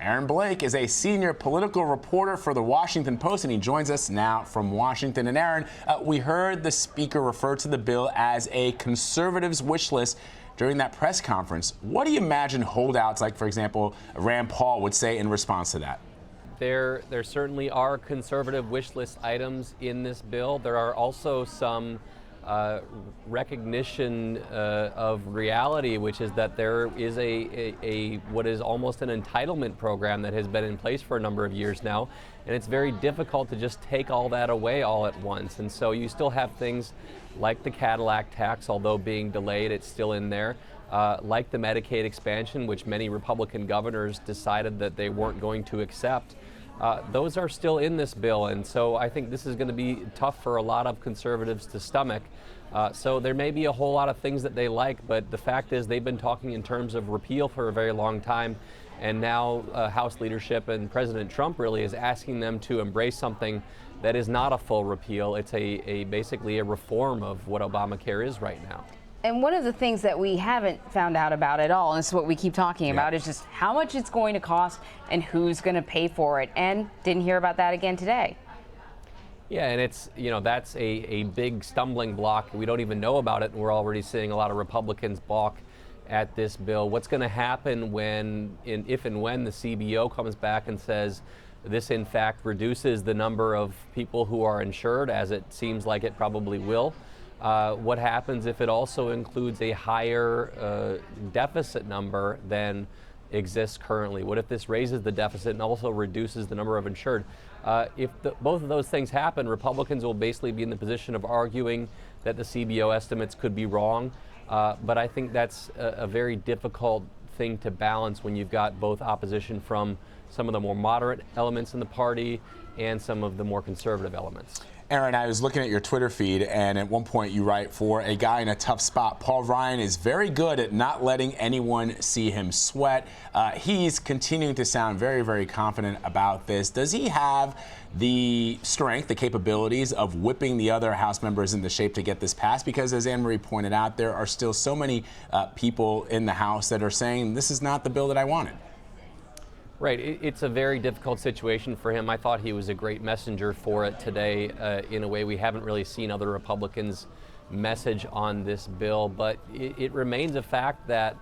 Aaron Blake is a senior political reporter for the Washington Post, and he joins us now from Washington. And Aaron, we heard the speaker refer to the bill as a conservative's wish list during that press conference. What do you imagine holdouts like, for example, Rand Paul would say in response to that? There certainly are conservative wish list items in this bill. There are also some recognition of reality, which is that there is a what is almost an entitlement program that has been in place for a number of years now, and it's very difficult to just take all that away all at once. And so you still have things like the Cadillac tax, although being delayed, it's still in there. Like the Medicaid expansion, which many Republican governors decided that they weren't going to accept. Those are still in this bill, and so I think this is going to be tough for a lot of conservatives to stomach. So there may be a whole lot of things that they like, but the fact is they've been talking in terms of repeal for a very long time, and now House leadership and President Trump really is asking them to embrace something that is not a full repeal. It's basically a reform of what Obamacare is right now. And one of the things that we haven't found out about at all, and this is what we keep talking about, is just how much it's going to cost and who's going to pay for it. And didn't hear about that again today. Yeah, and it's, that's a big stumbling block. We don't even know about it, and we're already seeing a lot of Republicans balk at this bill. What's going to happen if and when the CBO comes back and says this, in fact, reduces the number of people who are insured, as it seems like it probably will? What happens if it also includes a higher deficit number than exists currently? What if this raises the deficit and also reduces the number of insured? If both of those things happen, Republicans will basically be in the position of arguing that the CBO estimates could be wrong. But I think that's a very difficult thing to balance when you've got both opposition from some of the more moderate elements in the party and some of the more conservative elements. Aaron, I was looking at your Twitter feed, and at one point you write, for a guy in a tough spot, Paul Ryan is very good at not letting anyone see him sweat. He's continuing to sound very, very confident about this. Does he have the strength, the capabilities of whipping the other House members into shape to get this passed? Because as Anne Marie pointed out, there are still so many people in the House that are saying, this is not the bill that I wanted. Right. It's a very difficult situation for him. I thought he was a great messenger for it today in a way we haven't really seen other Republicans message on this bill. But it remains a fact that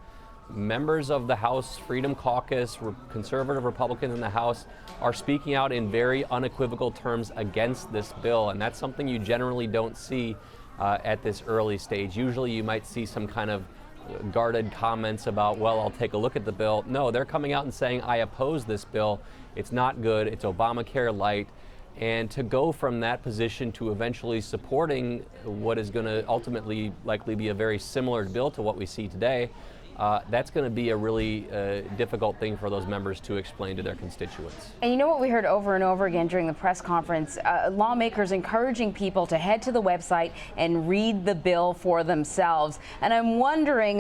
members of the House Freedom Caucus, conservative Republicans in the House, are speaking out in very unequivocal terms against this bill. And that's something you generally don't see at this early stage. Usually you might see some kind of guarded comments about, well, I'll take a look at the bill. No, they're coming out and saying, I oppose this bill. It's not good. It's Obamacare light. And to go from that position to eventually supporting what is going to ultimately likely be a very similar bill to what we see today, that's going to be a really difficult thing for those members to explain to their constituents. And you know what we heard over and over again during the press conference? Lawmakers encouraging people to head to the website and read the bill for themselves. And I'm wondering,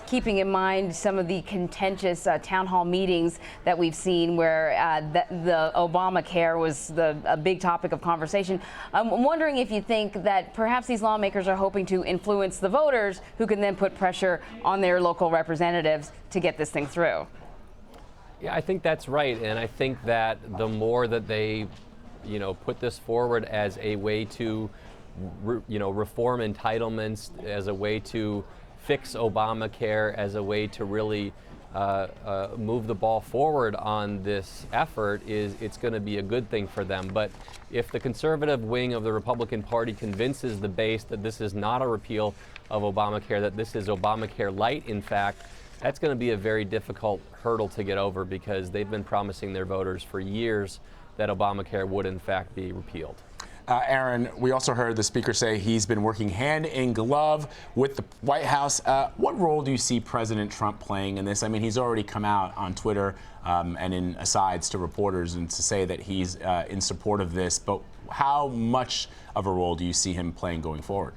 keeping in mind some of the contentious town hall meetings that we've seen where the Obamacare was a big topic of conversation, I'm wondering if you think that perhaps these lawmakers are hoping to influence the voters who can then put pressure on their local representatives to get this thing through. Yeah, I think that's right, and I think that the more that they, put this forward as a way to, reform entitlements, as a way to fix Obamacare, as a way to really move the ball forward on this effort, it's going to be a good thing for them. But if the conservative wing of the Republican Party convinces the base that this is not a repeal of Obamacare, that this is Obamacare light, in fact, that's going to be a very difficult hurdle to get over, because they've been promising their voters for years that Obamacare would in fact be repealed. Aaron, we also heard the speaker say he's been working hand in glove with the White House. What role do you see President Trump playing in this? I mean, he's already come out on Twitter and in asides to reporters and to say that he's in support of this. But how much of a role do you see him playing going forward?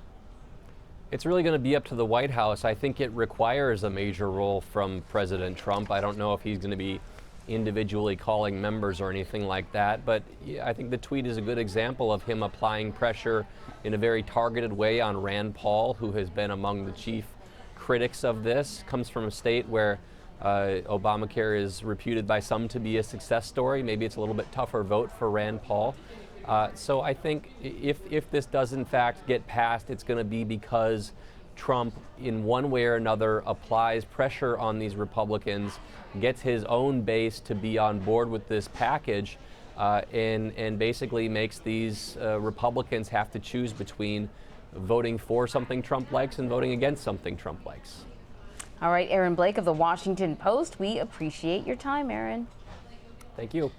It's really going to be up to the White House. I think it requires a major role from President Trump. I don't know if he's going to be individually calling members or anything like that, but I think the tweet is a good example of him applying pressure in a very targeted way on Rand Paul, who has been among the chief critics of this, comes from a state where Obamacare is reputed by some to be a success story. Maybe it's a little bit tougher vote for Rand Paul. So I think if this does in fact get passed, it's going to be because Trump, in one way or another, applies pressure on these Republicans, gets his own base to be on board with this package, and basically makes these Republicans have to choose between voting for something Trump likes and voting against something Trump likes. All right, Aaron Blake of the Washington Post, we appreciate your time, Aaron. Thank you.